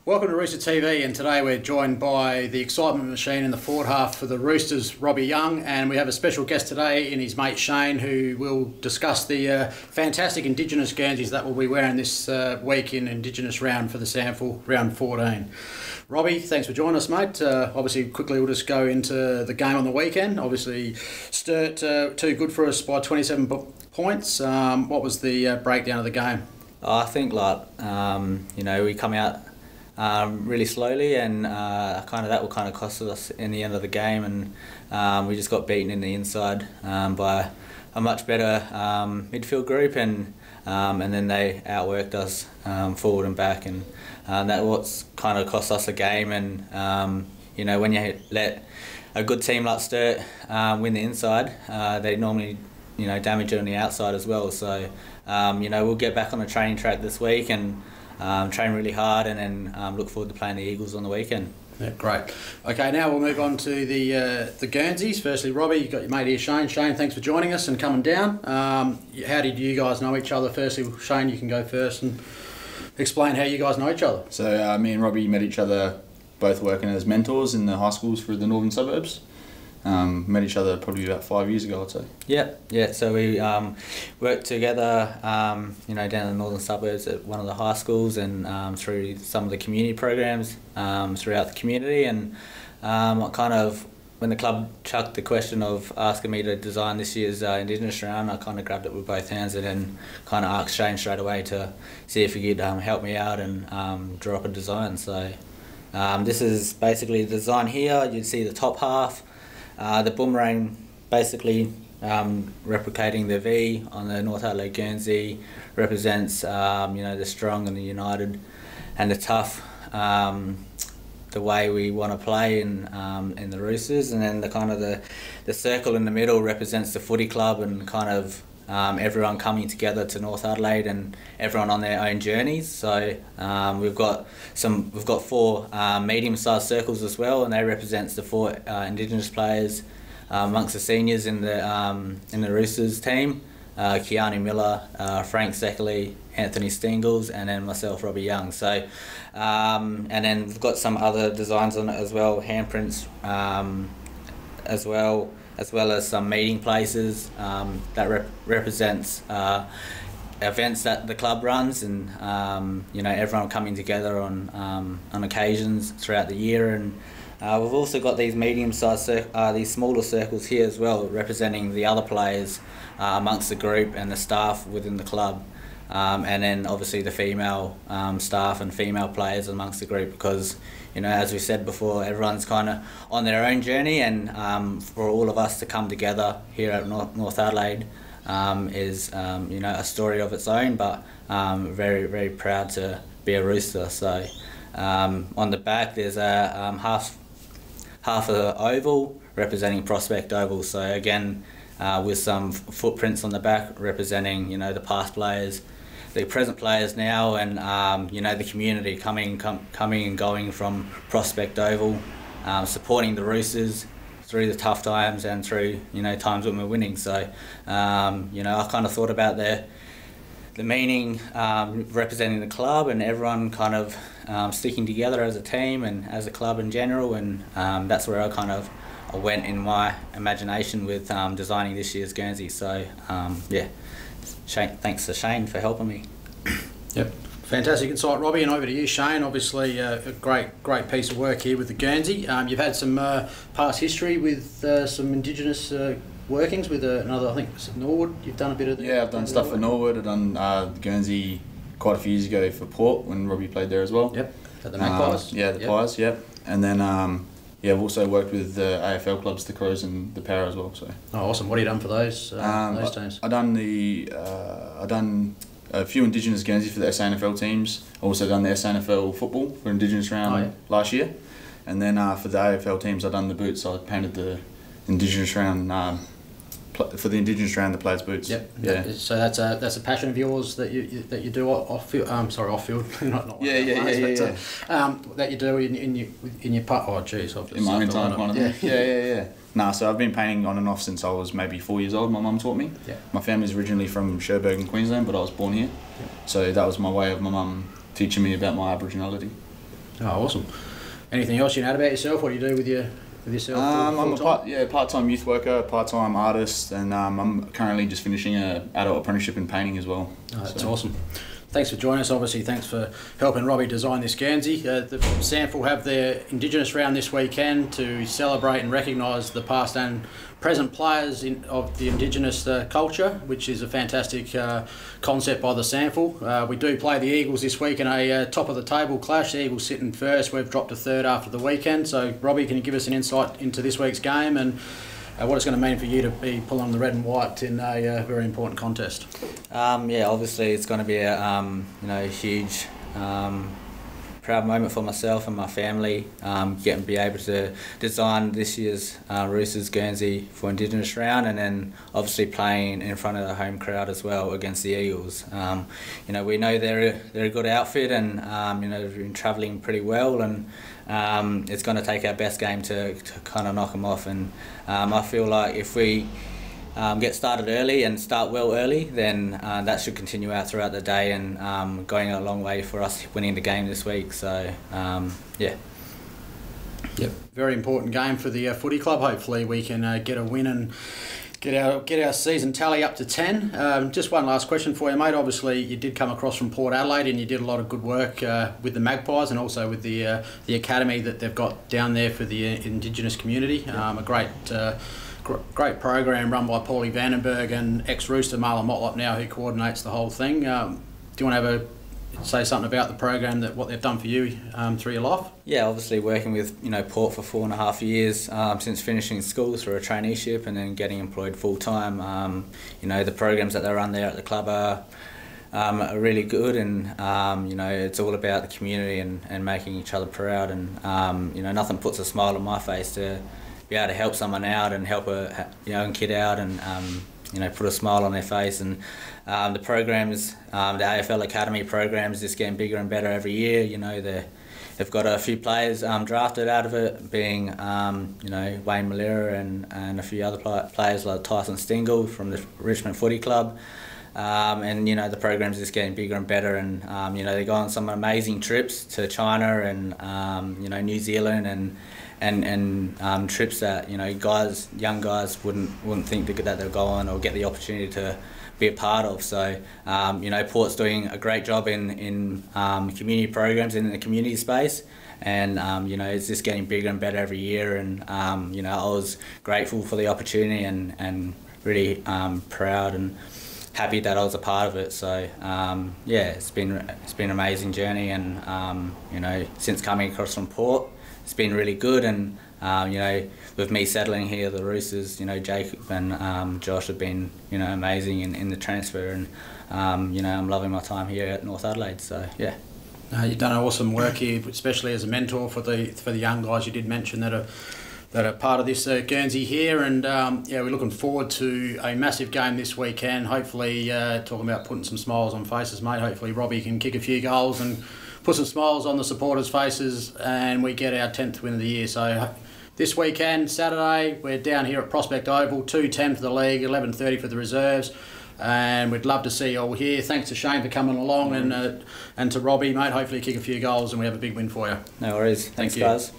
Welcome to Rooster TV, and today we're joined by the excitement machine in the forward half for the Roosters, Robbie Young, and we have a special guest today in his mate Shane, who will discuss the fantastic Indigenous Guernseys that we'll be wearing this week in Indigenous Round for the SANFL Round 14. Robbie, thanks for joining us, mate. Obviously, quickly we'll just go into the game on the weekend. Obviously, Sturt too good for us by 27 points. What was the breakdown of the game? I think we come out really slowly, and that will cost us in the end of the game, and we just got beaten in the inside by a much better midfield group, and then they outworked us forward and back, and that what's cost us a game. And when you let a good team like Sturt win the inside, they normally damage it on the outside as well. So we'll get back on the training track this week and train really hard, and then look forward to playing the Eagles on the weekend. Yeah, great. Okay, now we'll move on to the Guernseys. Firstly, Robbie, you've got your mate here, Shane. Shane, thanks for joining us and coming down. How did you guys know each other? Firstly, Shane, you can go first and explain how you guys know each other. So me and Robbie met each other both working as mentors in the high schools for the northern suburbs. Met each other probably about 5 years ago, I'd say. Yeah. So we worked together, down in the northern suburbs at one of the high schools, and through some of the community programs throughout the community. And when the club chucked the question of asking me to design this year's Indigenous Round, I grabbed it with both hands, and then asked Shane straight away to see if he could help me out and draw up a design. So this is basically the design here. You'd see the top half. The boomerang basically replicating the V on the North Adelaide Guernsey represents the strong and the united and the tough, the way we want to play in the Roosters. And then the circle in the middle represents the footy club, and everyone coming together to North Adelaide and everyone on their own journeys. So we've got four medium-sized circles as well, and they represent the four Indigenous players amongst the seniors in the Roosters team: Keanu Miller, Frank Seckley, Anthony Stingles, and then myself, Robbie Young. So and then we've got some other designs on it as well, handprints as well as some meeting places that represents events that the club runs, and everyone coming together on occasions throughout the year. And we've also got these medium-sized, these smaller circles here as well, representing the other players amongst the group and the staff within the club. And then obviously the female staff and female players amongst the group, because as we said before, everyone's on their own journey, and for all of us to come together here at North Adelaide is a story of its own, but very, very proud to be a Rooster. So on the back there's a half of the oval representing Prospect Oval, so again with some footprints on the back representing the past players, the present players now, and the community coming and going from Prospect Oval, supporting the Roosters through the tough times and through times when we're winning. So I thought about the meaning representing the club, and everyone sticking together as a team and as a club in general, and that's where I went in my imagination with designing this year's Guernsey. So Shane, thanks to Shane for helping me. Yep, fantastic insight, Robbie, and over to you, Shane. Obviously a great piece of work here with the Guernsey. You've had some past history with some Indigenous workings with another, I think it's Norwood. You've done a bit of the... Yeah, I've done stuff for Norwood. I've done Guernsey quite a few years ago for Port when Robbie played there as well. Yep, at the Magpies. Yeah, the Pies, yep. And then I've also worked with the AFL clubs, the Crows and the Para as well. So. Oh, awesome! What have you done for those teams? I done a few Indigenous Guernsey for the SANFL teams. I also done the SANFL football for Indigenous Round last year, and then for the AFL teams, I done the boots. So I painted the Indigenous Round for the Indigenous Round, the players' boots. Yep. Yeah. So that's a passion of yours that you do off field. Off field. not yeah. That you do in your part. Oh, geez. In my own time, kind of thing. Yeah. Nah, so I've been painting on and off since I was maybe 4 years old. My mum taught me. Yeah. My family's originally from Cherbourg in Queensland, but I was born here. Yeah. So that was my way of my mum teaching me about my Aboriginality. Oh, awesome. Anything else you know about yourself? What do you do with yourself? I'm a part-time youth worker, part-time artist, and I'm currently just finishing an adult apprenticeship in painting as well. Oh, that's awesome. Thanks for joining us. Obviously, thanks for helping Robbie design this Guernsey. The SANFL have their Indigenous Round this weekend to celebrate and recognise the past and present players of the Indigenous culture, which is a fantastic concept by the SANFL. We do play the Eagles this week in a top-of-the-table clash. The Eagles sitting first. We've dropped to third after the weekend. So, Robbie, can you give us an insight into this week's game and what it's going to mean for you to be pulling the red and white in a very important contest? Yeah, obviously it's going to be a huge proud moment for myself and my family. Be able to design this year's Roosters Guernsey for Indigenous Round, and then obviously playing in front of the home crowd as well against the Eagles. We know they're a good outfit, and they've been travelling pretty well, and it's going to take our best game to kind of knock them off. And I feel like if we get started early and start well early, then that should continue out throughout the day, and going a long way for us winning the game this week. So, yeah. Yep, very important game for the footy club. Hopefully we can get a win and get our season tally up to 10. Just one last question for you, mate. Obviously you did come across from Port Adelaide, and you did a lot of good work with the Magpies, and also with the academy that they've got down there for the Indigenous community. A great program run by Paulie Vandenberg and ex-Rooster Marlon Motlop now, who coordinates the whole thing. Do you want to say something about the program, what they've done for you through your life? Yeah, obviously working with Port for 4.5 years since finishing school through a traineeship and then getting employed full time. The programs that they run there at the club are really good, and it's all about the community and making each other proud, and nothing puts a smile on my face to be able to help someone out and help a young kid out, and put a smile on their face. And the programs, the AFL Academy programs, just getting bigger and better every year. They've got a few players drafted out of it, being Wayne Malera and a few other players like Tyson Stingle from the Richmond Footy Club. The program's just getting bigger and better, and they go on some amazing trips to China and New Zealand and trips that young guys wouldn't think that they'll go on or get the opportunity to be a part of. So Port's doing a great job in community programs in the community space, and it's just getting bigger and better every year. And I was grateful for the opportunity and really proud and happy that I was a part of it. So it's been an amazing journey, and since coming across from Port, it's been really good. And with me settling here, the Roosters, Jacob and Josh have been amazing in the transfer, and I'm loving my time here at North Adelaide. So yeah. You've done awesome work here, especially as a mentor for the young guys you did mention that are part of this Guernsey here, and we're looking forward to a massive game this weekend. Hopefully, talking about putting some smiles on faces, mate. Hopefully Robbie can kick a few goals and put some smiles on the supporters' faces, and we get our 10th win of the year. So this weekend, Saturday, we're down here at Prospect Oval, 2:10 for the league, 11:30 for the reserves, and we'd love to see you all here. Thanks to Shane for coming along, and to Robbie, mate. Hopefully kick a few goals and we have a big win for you. No worries. Thanks, guys.